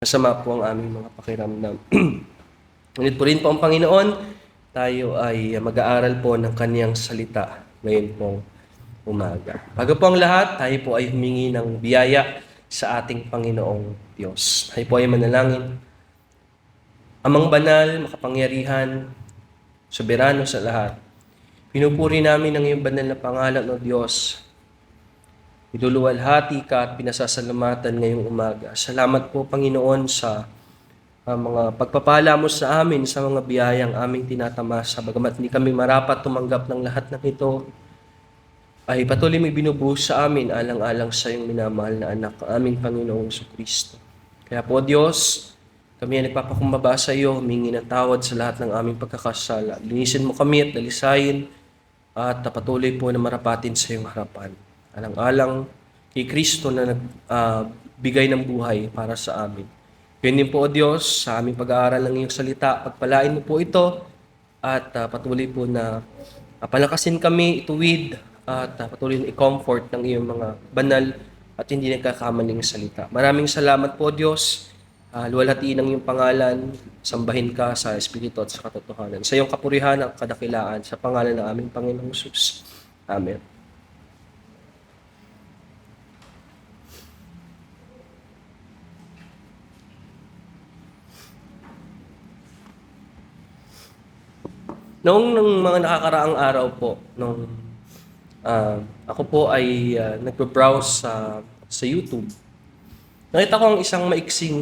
Masama po ang aming mga pakiramdam. Ngunit po rin po ang Panginoon, tayo ay mag-aaral po ng Kaniyang salita ngayon pong umaga. Bago po ang lahat, tayo po ay humingi ng biyaya sa ating Panginoong Diyos. Tayo po ay manalangin. Amang banal, makapangyarihan, soberano sa lahat, pinupuri namin ang iyong banal na pangalan o Diyos. Iduluwalhati ka at pinasasalamatan ngayong umaga. Salamat po, Panginoon, sa mga pagpapala mo sa amin, sa mga biyayang aming tinatamasa. Bagamat hindi kami marapat tumanggap ng lahat ng ito, ay patuloy mo binubuhos sa amin alang-alang sa iyong minamahal na anak, aming Panginoong Kristo. Kaya po, Diyos, kami ay nagpapakumbaba sa iyo, humingi ng tawad sa lahat ng aming pagkakasala. Linisin mo kami at dalisayin at patuloy po na marapatin sa iyong harapan. Alang-alang kay Kristo na nagbigay ng buhay para sa amin. Yun din po, O Diyos, sa aming pag-aaral ng iyong salita, pagpalain mo po ito at patuloy po na palakasin kami, ituwid at patuloy na i-comfort ng iyong mga banal at hindi nagkakamaling salita. Maraming salamat po, Diyos. Luwalhatiin ang iyong pangalan, sambahin ka sa Espiritu at sa katotohanan. Sa iyong kapurihan at kadakilaan, sa pangalan ng aming Panginoong Jesus. Amen. Noong mga nakakaraang araw po, ako po ay nagbe-browse sa YouTube, nakita ko ang isang maiksing,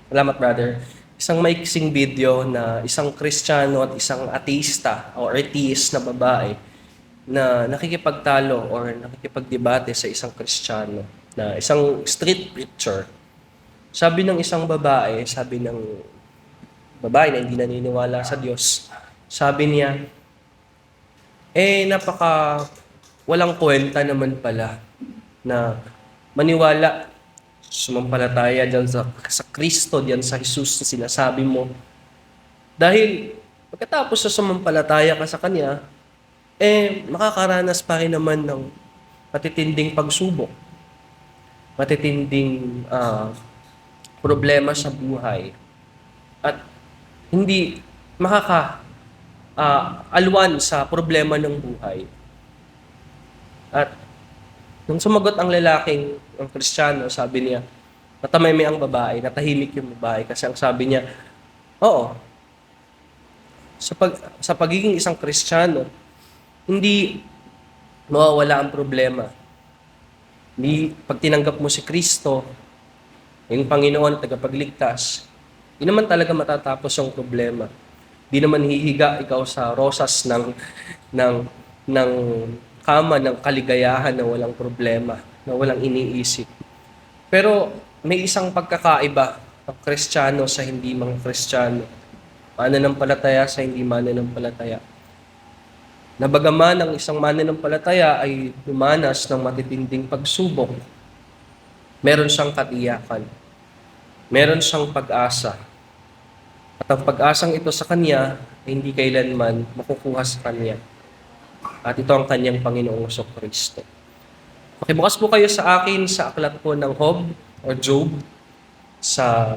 salamat brother, isang maiksing video na isang Kristiyano at isang ateista o atheist na babae na nakikipagtalo or nakikipagdebate sa isang Kristiyano, na isang street preacher. Sabi ng isang babae, sabi ng babae na hindi naniniwala sa Diyos, sabi niya, napaka walang kwenta naman pala na maniwala, sumampalataya dyan sa Kristo, dyan sa Jesus na sinasabi mo. Dahil pagkatapos sa sumampalataya ka sa Kanya, makakaranas pa rin naman ng matitinding pagsubok, matitinding problema sa buhay. At hindi alwan sa problema ng buhay. At nung sumagot ang Kristiyano, sabi niya, natamay ang babae, natahimik yung babae kasi ang sabi niya, oo, sa pagiging isang Kristiyano, hindi mawawala ang problema. Pag tinanggap mo si Kristo, yung Panginoon at tagapagligtas, di naman talaga matatapos ang problema. Di naman hihiga ikaw sa rosas ng kama ng kaligayahan na walang problema, na walang iniisip. Pero may isang pagkakaiba ng Kristiyano sa hindi mga Kristiyano, mananampalataya sa hindi mananampalataya. Na bagaman ang isang mananampalataya ay dumanas ng matitinding pagsubok, meron siyang katiyakan, meron siyang pag-asa. At ang pag-asang ito sa Kanya ay hindi kailanman makukuha sa Kanya. At ito ang Kanyang Panginoong Kristo. Makibukas po kayo sa akin sa aklat po ng Job sa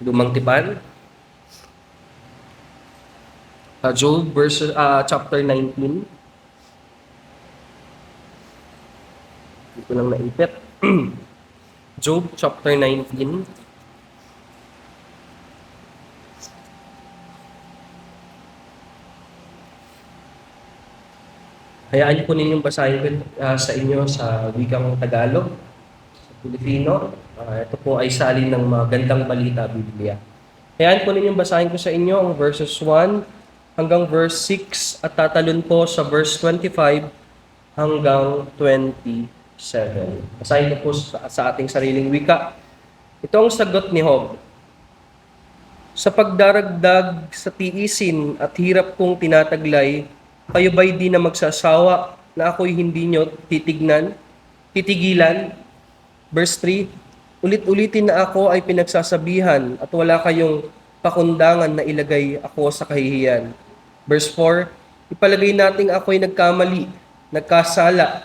Lumang Tipan. Job chapter 19. Ito lang naipit. Job chapter 19. Hayaan niyo po ninyong basahin sa inyo sa wikang Tagalog, sa Pilipino. Ito po ay salin ng Magandang Balita Biblia. Hayaan po ninyong basahin ko sa inyo ang verses 1 hanggang verse 6 at tatalon po sa verse 25 hanggang 27. Basahin ko po sa ating sariling wika. Ito ang sagot ni Job. Sa pagdaragdag sa tiisin at hirap kong tinataglay, kayo ba'y di na magsasawa na ako'y hindi nyo titigilan? Verse 3, ulit-ulitin na ako ay pinagsasabihan at wala kayong pakundangan na ilagay ako sa kahihiyan. Verse 4, ipalagay nating ako'y nagkamali, nagkasala.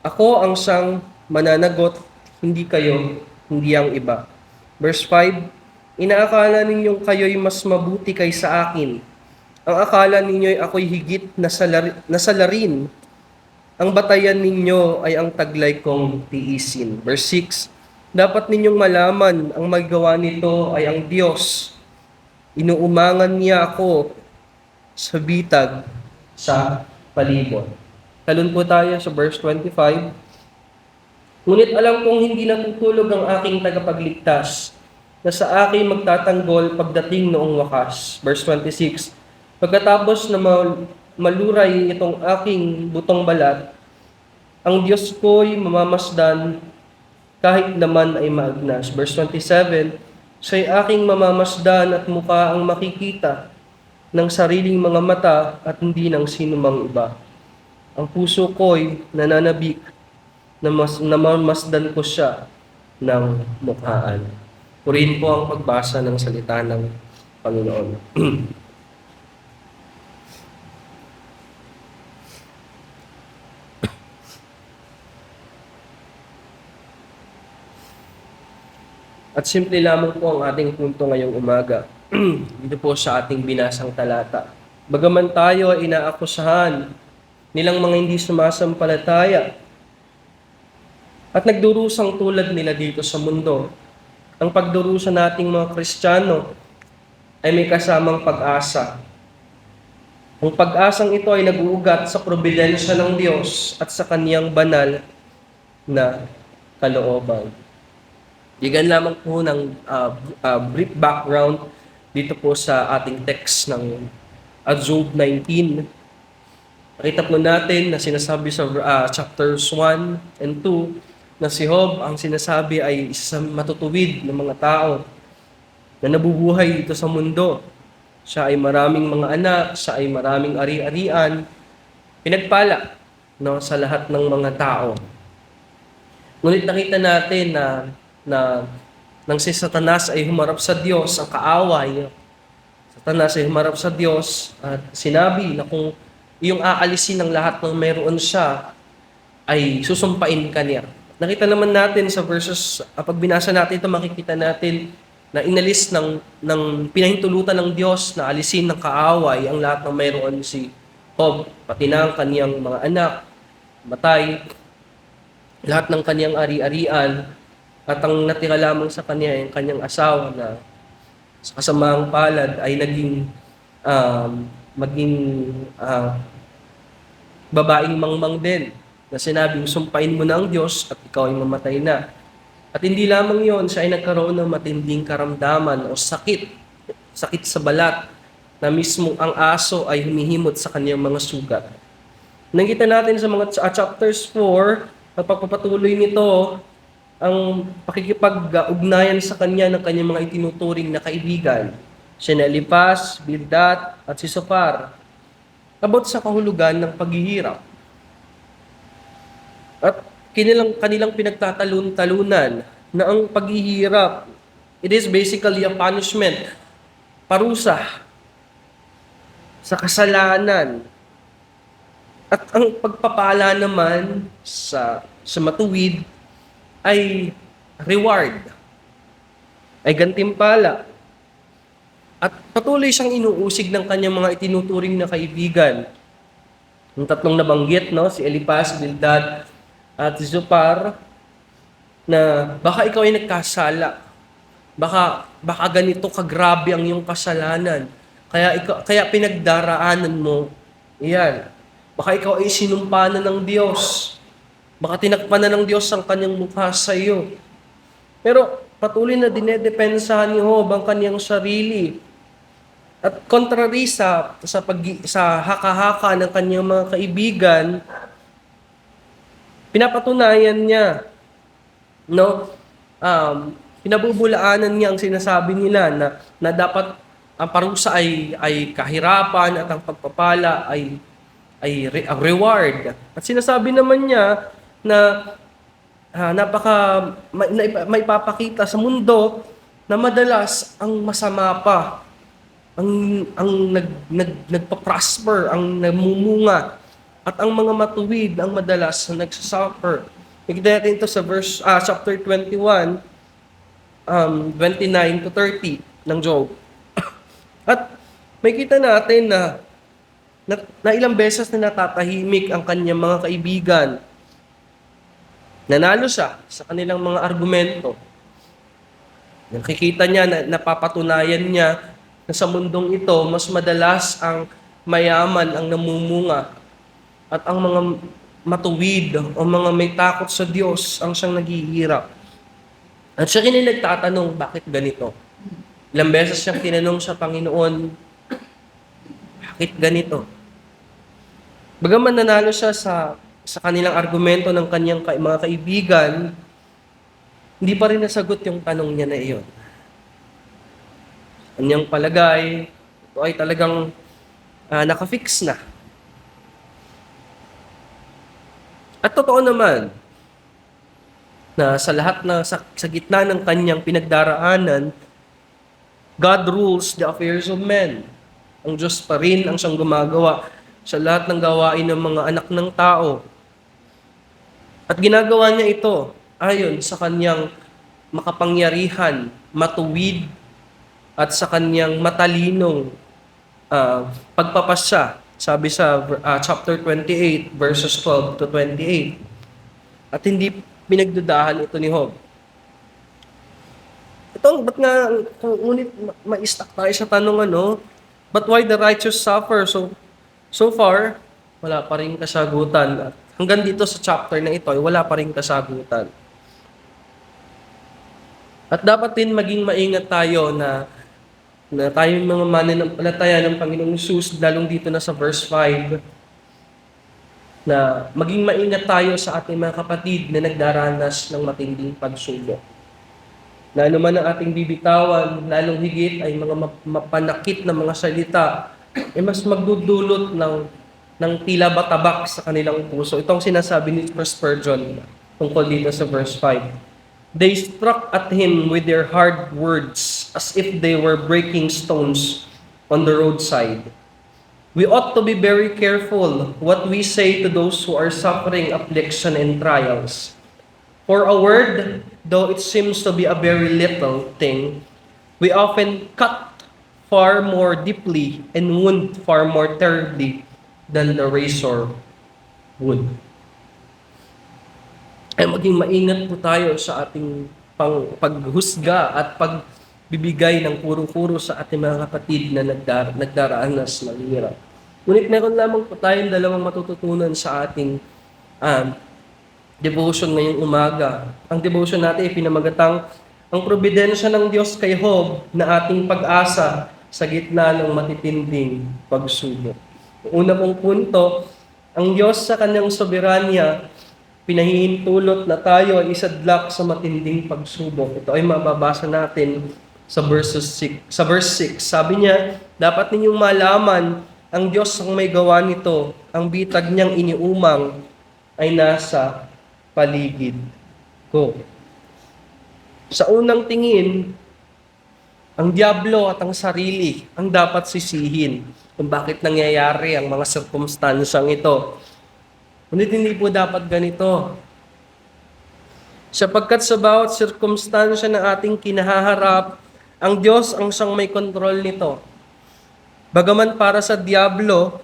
Ako ang siyang mananagot, hindi kayo. hindi ang iba. Verse 5, inaakala ninyong kayo'y mas mabuti kaysa akin. Ang akala ninyo'y ako'y higit na salarin. Ang batayan ninyo ay ang taglay kong tiisin. Verse 6, dapat ninyong malaman, ang magawa nito ay ang Diyos. Inuumangan niya ako sa bitag sa palibot. Talon po tayo sa verse 25. Ngunit alam kong hindi natutulog ang aking tagapagligtas, na sa akin magtatanggol pagdating noong wakas. Verse 26. Pagkatapos na maluray itong aking butong balat, ang Diyos ko'y mamamasdan kahit naman ay maagnas. Verse 27, siya'y aking mamamasdan at mukha ang makikita ng sariling mga mata at hindi ng sinumang iba. Ang puso ko'y nananabik na mamasdan ko siya ng mukhaan. Purihin po ang pagbasa ng salita ng Panginoon. At simple lamang po ang ating punto ngayong umaga. Dito po sa ating binasang talata. Bagaman tayo ay inaakusahan nilang mga hindi sumasampalataya at nagdurusang tulad nila dito sa mundo, ang pagdurusa nating mga Kristiyano ay may kasamang pag-asa. Ang pag-asang ito ay nag-uugat sa probidensya ng Diyos at sa kaniyang banal na kalooban. Bigyan lamang po ng brief background dito po sa ating text ng Job 19. Nakita po natin na sinasabi sa chapters 1 and 2 na si Job ang sinasabi ay isa sa matutuwid ng mga tao na nabubuhay dito sa mundo. Siya ay maraming mga anak, siya ay maraming ari-arian, pinagpala sa lahat ng mga tao. Ngunit nakita natin na nang si Satanas ay humarap sa Diyos, ang kaaway, Satanas ay humarap sa Diyos at sinabi na kung iyong aalisin ng lahat ng meron siya, ay susumpain ka niya. Nakita naman natin sa verses, pag binasa natin ito, makikita natin na inalis ng pinahintulutan ng Diyos na alisin ng kaaway ang lahat ng meron si Job, pati na ang kaniyang mga anak, matay, lahat ng kaniyang ari-arian, at ang natira lamang sa kanya ay ang kanyang asawa na sa kasamaang palad ay maging babaeng mangmang din na sinabing sumpain mo na ang Diyos at ikaw ay mamatay na. At hindi lamang yon, siya ay nagkaroon ng matinding karamdaman o sakit sa balat na mismo ang aso ay humihimot sa kanyang mga sugat. Nakita natin sa mga chapters 4, at pagpapatuloy nito, ang pakikipag-ugnayan sa kanya ng kanyang mga itinuturing na kaibigan, si Eliphaz, Bildad, at si Zophar, abot sa kahulugan ng paghihirap. At kanilang pinagtatalon-talunan na ang paghihirap, it is basically a punishment, parusa sa kasalanan. At ang pagpapala naman sa matuwid ay reward, ay gantimpala. At patuloy siyang inuusig ng kanyang mga itinuturing na kaibigan. Yung tatlong nabanggit, si Eliphaz, Bildad, at si Zophar, na baka ikaw ay nagkasala. Baka ganito kagrabe ang iyong kasalanan. Kaya pinagdaraanan mo iyan. Baka ikaw ay sinumpa na ng Diyos. Baka tinakpan na ng Diyos ang kanyang mukha sa iyo. Pero patuloy na dinedepensahan ni Job ang kanyang sarili. At contrary sa haka-haka ng kanyang mga kaibigan, pinapatunayan niya, pinabubulaanan niya ang sinasabi nila na dapat ang parusa ay kahirapan at ang pagpapala ay reward. At sinasabi naman niya na may papakita sa mundo na madalas ang masama pa ang nagpa-prosper, ang namumunga, at ang mga matuwid ang madalas na nagsasuffer. Nakita natin ito sa chapter 21 29 to 30 ng Job. At may kita natin na ilang beses na natatahimik ang kanyang mga kaibigan. Nanalo siya sa kanilang mga argumento. Nakikita niya na napapatunayan niya na sa mundong ito, mas madalas ang mayaman ang namumunga at ang mga matuwid o mga may takot sa Diyos ang siyang naghihirap. At siya nagtatanong, bakit ganito? Ilang beses siyang tinanong sa Panginoon, bakit ganito? Bagaman nanalo siya sa kanilang argumento ng kanyang mga kaibigan, hindi pa rin nasagot yung tanong niya na iyon. Kanyang palagay, ito ay talagang nakafix na. At totoo naman, na sa lahat sa gitna ng kanyang pinagdaraanan, God rules the affairs of men. Ang Diyos pa rin ang siyang gumagawa sa lahat ng gawain ng mga anak ng tao. At ginagawa niya ito ayon sa kanyang makapangyarihan, matuwid, at sa kanyang matalinong pagpapasya. Sabi sa chapter 28, verses 12 to 28. At hindi pinagdudahan ito ni Job. Ba't nga, ngunit ma-stuck tayo sa tanong but why the righteous suffer? So far, wala pa rin kasagutan. At hanggang dito sa chapter na ito, wala pa rin kasagutan. At dapat din maging maingat tayo na tayong mga mananampalataya ng Panginoong Hesus, lalong dito na sa verse 5, na maging maingat tayo sa ating mga kapatid na nagdaranas ng matinding pagsubok. Na ano man ang ating bibitawan, lalong higit ay mga mapanakit na mga salita, mas magdudulot ng tila batabak sa kanilang puso. Itong sinasabi ni Spurgeon tungkol dito sa verse 5. They struck at him with their hard words as if they were breaking stones on the roadside. We ought to be very careful what we say to those who are suffering affliction and trials. For a word, though it seems to be a very little thing, we often cut far more deeply and wound far more terribly than the razor would. Ay maging maingat po tayo sa ating paghusga at pagbibigay ng puro-puro sa ating mga kapatid na nagdaraanas ng hirap. Ngunit meron lamang po tayong dalawang matututunan sa ating devotion ngayong umaga. Ang devotion natin ay pinamagatang ang probidensya ng Diyos kay Job na ating pag-asa sa gitna ng matitinding pagsubok. Una pong punto, ang Diyos sa kanyang soberanya, pinahihintulot na tayo ay isadlak sa matinding pagsubok. Ito ay mababasa natin sa verse 6. Sabi niya, dapat ninyong malaman, ang Diyos ang may gawa nito, ang bitag niyang iniumang ay nasa paligid ko. Sa unang tingin, ang dyablo at ang sarili ang dapat sisihin kung bakit nangyayari ang mga sirkumstansyang ito. Ngunit hindi po dapat ganito. Sapagkat sa bawat sirkumstansya na ating kinahaharap, ang Diyos ang siyang may kontrol nito. Bagaman para sa dyablo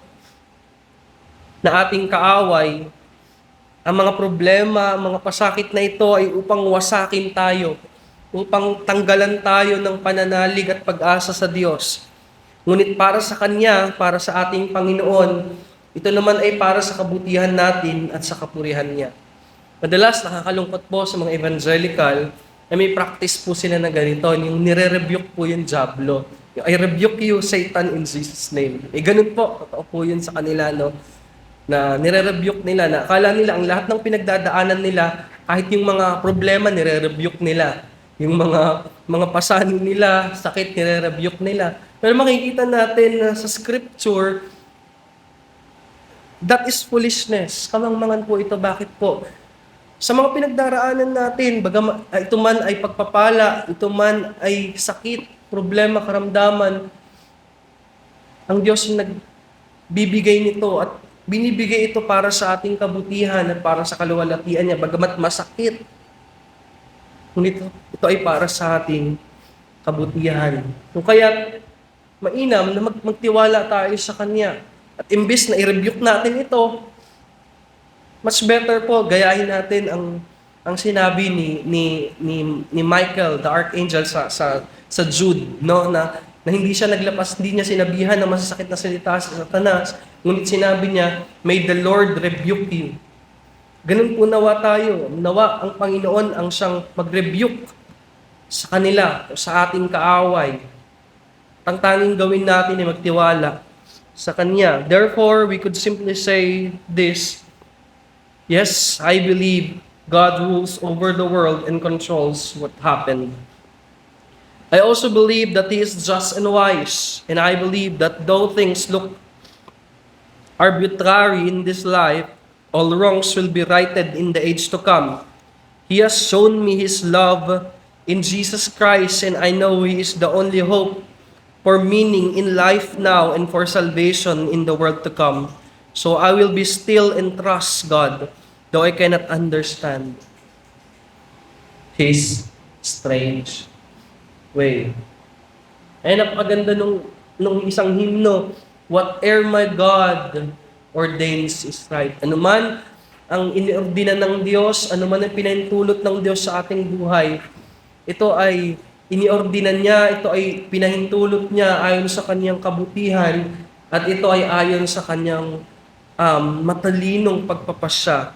na ating kaaway, ang mga problema, ang mga pasakit na ito ay upang wasakin tayo, upang tanggalan tayo ng pananalig at pag-asa sa Diyos. Ngunit para sa Kanya, para sa ating Panginoon, ito naman ay para sa kabutihan natin at sa kapurihan niya. Madalas nakakalungkot po sa mga evangelical na may practice po sila na ganito, yung nire-rebuke po yung diablo. Yung, I rebuke you, Satan, in Jesus' name. Ganun po, totoo po yun sa kanila, na nire-rebuke nila, na akala nila ang lahat ng pinagdadaanan nila, kahit yung mga problema, nire-rebuke nila. Yung mga pasanin nila, sakit, nire-rebuke nila. Pero makikita natin na sa scripture, that is foolishness. Kamangmangan po ito. Bakit po? Sa mga pinagdaraanan natin, ito man ay pagpapala, ito man ay sakit, problema, karamdaman, ang Diyos yung nagbibigay nito at binibigay ito para sa ating kabutihan at para sa kaluwalhatian niya, bagamat masakit. Ngunit ito ay para sa ating kabutihan. Kung kaya mainam na magtiwala tayo sa Kanya. At imbis na i-rebuke natin ito, much better po gayahin natin ang sinabi ni Michael, the archangel sa Jude, no, na hindi siya naglapas, hindi niya sinabihan ng masasakit na salita sa Satanas, ngunit sinabi niya, "May the Lord rebuke you." Ganun po nawa tayo. Nawa ang Panginoon ang siyang mag-rebuke sa kanila o sa ating kaaway. Ang tanging gawin natin ay magtiwala sa Kanya. Therefore, we could simply say this: yes, I believe God rules over the world and controls what happened. I also believe that He is just and wise, and I believe that though things look arbitrary in this life, all wrongs will be righted in the age to come. He has shown me His love in Jesus Christ, and I know He is the only hope for meaning in life now and for salvation in the world to come. So I will be still and trust God, though I cannot understand His strange way. Ay, napakaganda nung isang hymno, "Whate'er my God ordains is right." Ano man ang iniordina ng Diyos, ano man ang pinahintulot ng Diyos sa ating buhay, ito ay iniordinan niya, ito ay pinahintulot niya ayon sa kanyang kabutihan, at ito ay ayon sa kanyang matalinong pagpapasya.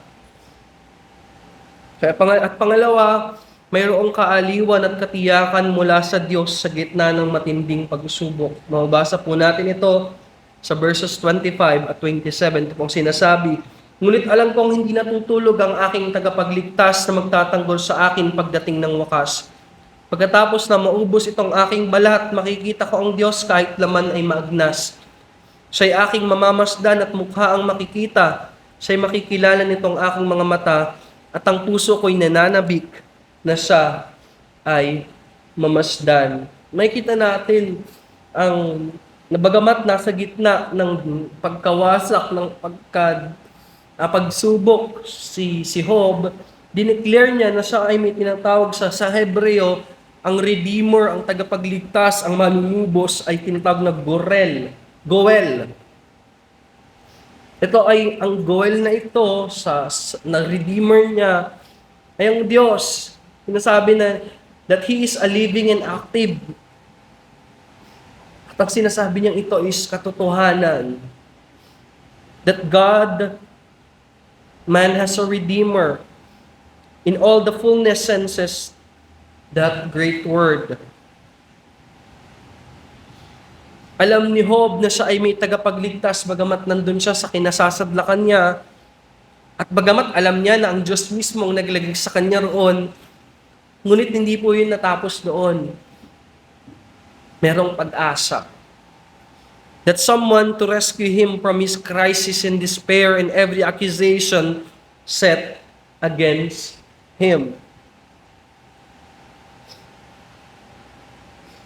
At pangalawa, mayroong kaaliwan at katiyakan mula sa Diyos sa gitna ng matinding pagsubok. Mababasa po natin ito sa verses 25 at 27. Ito pong sinasabi, "Ngunit alam kong hindi natutulog ang aking tagapagligtas na magtatanggol sa akin pagdating ng wakas. Pagkatapos na maubos itong aking balat, makikita ko ang Diyos kahit laman ay maagnas. Siya'y aking mamamasdan at mukha ang makikita. Siya'y makikilala nitong aking mga mata, at ang puso ko'y nananabik na siya ay mamasdan." Makikita natin ang nabagamat nasa gitna ng pagkawasak, ng pagsubok si Job, dineclare niya na siya ay may tinatawag sa Hebreo, ang Redeemer, ang tagapagligtas, ang manunubos ay tinatawag na Goel. Ito ay, ang Goel na ito, na Redeemer niya, ay ang Diyos. Sinasabi na that He is a living and active. At ang sinasabi niyang ito is katotohanan. That God, man has a Redeemer. In all the fullness senses that great word. Alam ni Job na siya ay may tagapagligtas, bagamat nandun siya sa kinasasadlakan niya, at bagamat alam niya na ang Diyos mismo ang naglagay sa kanya roon, ngunit hindi po yun natapos doon. Merong pag-asa. That someone to rescue him from his crisis and despair and every accusation set against him.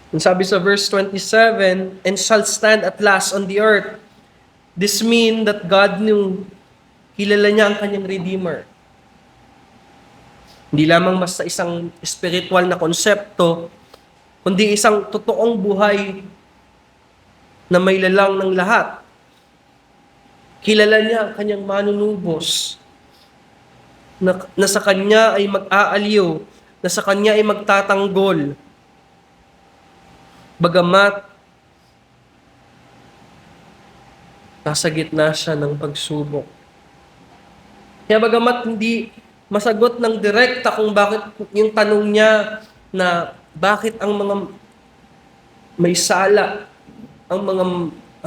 And sabi sa verse 27, "And shall stand at last on the earth." This mean that God knew, kilala niya ang kanyang Redeemer. Hindi lamang basta isang spiritual na konsepto, kundi isang totoong buhay na may lalang ng lahat. Kilala niya ang kanyang manunubos, na sa kanya ay mag-aaliw, na sa kanya ay magtatanggol. Bagamat nasa gitna siya ng pagsubok. Kaya bagamat hindi masagot ng direkta kung bakit yung tanong niya na bakit ang mga may sala, ang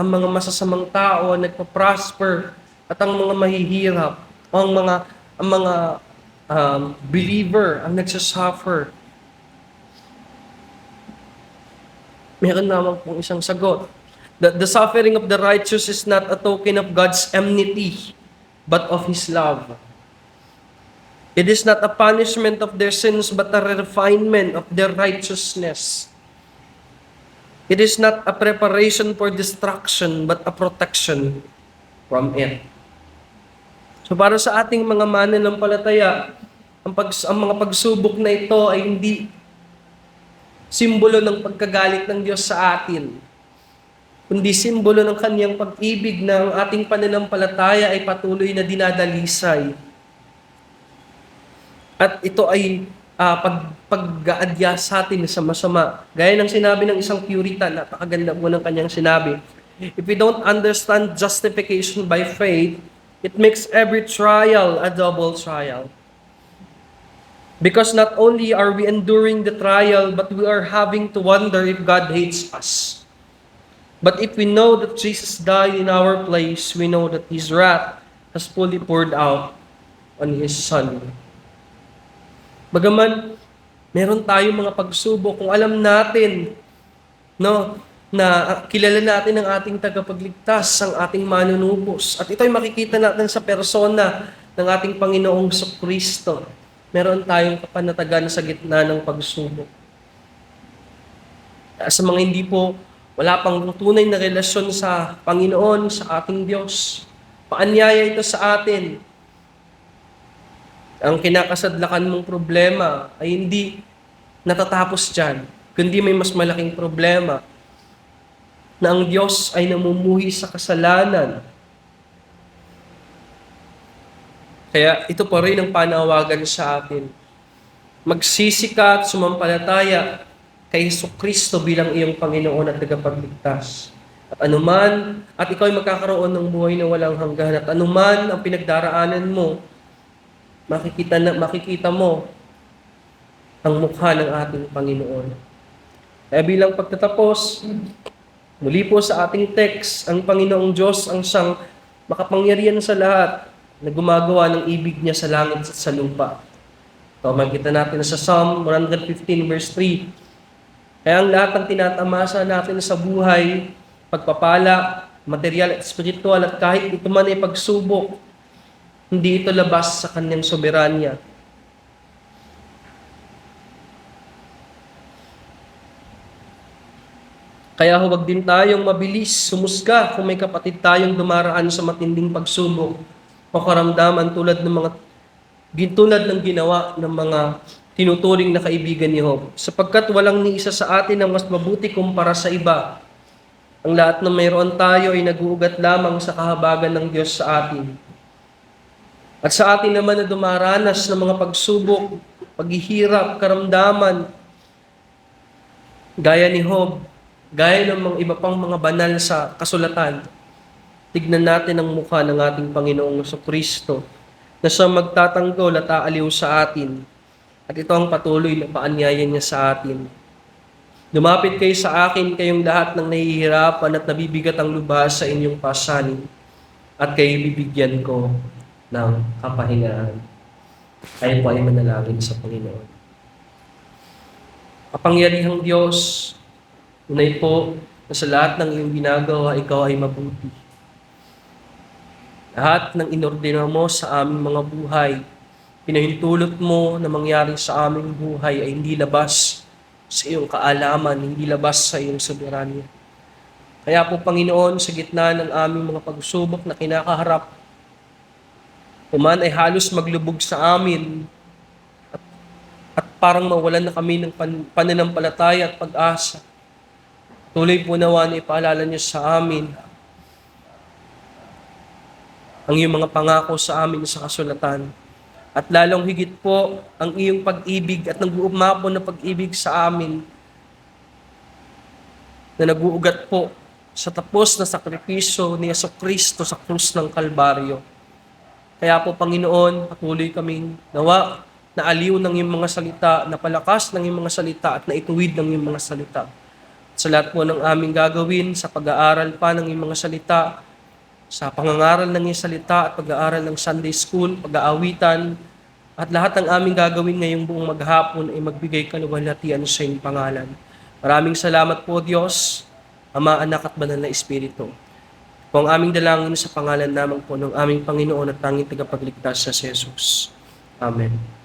mga masasamang tao nagpa-prosper, at ang mga mahihirap, ang mga believer ang nagsasuffer. Meron naman pong isang sagot. The suffering of the righteous is not a token of God's enmity, but of His love. It is not a punishment of their sins, but a refinement of their righteousness. It is not a preparation for destruction, but a protection from it. So para sa ating mga mananampalataya, Ang mga pagsubok na ito ay hindi simbolo ng pagkagalit ng Diyos sa atin, kundi simbolo ng kanyang pag-ibig na ang ating pananampalataya ay patuloy na dinadalisay. At ito ay pag-aadya sa atin sa masama. Gaya ng sinabi ng isang Puritan, napakaganda po ng kanyang sinabi, if we don't understand justification by faith, it makes every trial a double trial. Because not only are we enduring the trial, but we are having to wonder if God hates us. But if we know that Jesus died in our place, we know that His wrath has fully poured out on His Son. Bagaman, meron tayong mga pagsubok, kung alam natin, no, na kilala natin ang ating tagapagligtas, ang ating manunubos. At ito'y makikita natin sa persona ng ating Panginoong Kristo. Meron tayong kapanatagan sa gitna ng pagsubok. Sa mga hindi po, wala pang tunay na relasyon sa Panginoon, sa ating Diyos, paanyaya ito sa atin. Ang kinakasadlakan mong problema ay hindi natatapos dyan, kundi may mas malaking problema na ang Diyos ay namumuhi sa kasalanan. Kaya ito pa rin ang panawagan sa atin. Magsisika at sumampalataya kay Kristo bilang iyong Panginoon at tagapagligtas. At ikaw ay magkakaroon ng buhay na walang hanggan. At anuman ang pinagdaraanan mo, makikita mo ang mukha ng ating Panginoon. Kaya bilang pagtatapos, muli po sa ating text, ang Panginoong Diyos ang siyang makapangyarihan sa lahat na gumagawa ng ibig niya sa langit at sa lupa. Ito, makikita natin sa Psalm 115 verse 3. Kaya ang lahat ng tinatamasa natin sa buhay, pagpapala, material at spiritual, at kahit ito man ay pagsubok, hindi ito labas sa kanyang soberanya. Kaya huwag din tayong mabilis sumusga kung may kapatid tayong dumaraan sa matinding pagsubok o karamdaman tulad ng ginawa ng mga tinuturing na kaibigan ni Job. Sapagkat walang ni isa sa atin ang mas mabuti kumpara sa iba. Ang lahat na mayroon tayo ay nag-uugat lamang sa kahabagan ng Diyos sa atin. At sa atin naman na dumaranas ng mga pagsubok, paghihirap, karamdaman, gaya ni Job, gaya ng mga iba pang mga banal sa kasulatan, tignan natin ang mukha ng ating Panginoong Kristo na siya magtatanggol at aaliw sa atin. At ito ang patuloy na paanyaya niya sa atin. Lumapit kayo sa akin, kayong lahat ng nahihirapan at nabibigat ang lubha sa inyong pasanin, at kayo bibigyan ko ng kapahingahan. Tayo po ay manalangin sa Panginoon. Kapangyarihang Diyos, tunay po na sa lahat ng iyong ginagawa, ikaw ay mabuti. Lahat ng inordina mo sa aming mga buhay, pinahintulot mo na mangyari sa aming buhay ay hindi labas sa iyong kaalaman, hindi labas sa iyong soberanya. Kaya po, Panginoon, sa gitna ng aming mga pagsubok na kinakaharap, kuman ay halos maglubog sa amin at parang mawalan na kami ng pananampalataya at pag-asa. Tuloy po nawa na ipaalala niyo sa amin ang iyong mga pangako sa amin sa kasulatan. At lalong higit po ang iyong pag-ibig at nag-uumapon na pag-ibig sa amin na nag-uugat po sa tapos na sakripisyo ni Kristo sa krus ng Kalbaryo. Kaya po, Panginoon, patuloy kaming nawa na aliw ng iyong mga salita, na palakas ng iyong mga salita at naituwid ng iyong mga salita. Sa lahat po ng aming gagawin, sa pag-aaral pa ng iyong mga salita, sa pangangaral ng iyong salita at pag-aaral ng Sunday School, pag-aawitan, at lahat ng aming gagawin ngayong buong maghapon ay magbigay kaluwalhatian sa iyong pangalan. Maraming salamat po, Diyos, Ama, Anak at Banal na Espiritu. Po ang aming dalangin sa pangalan naman po ng aming Panginoon at tanging tagapagligtas sa Jesus. Amen.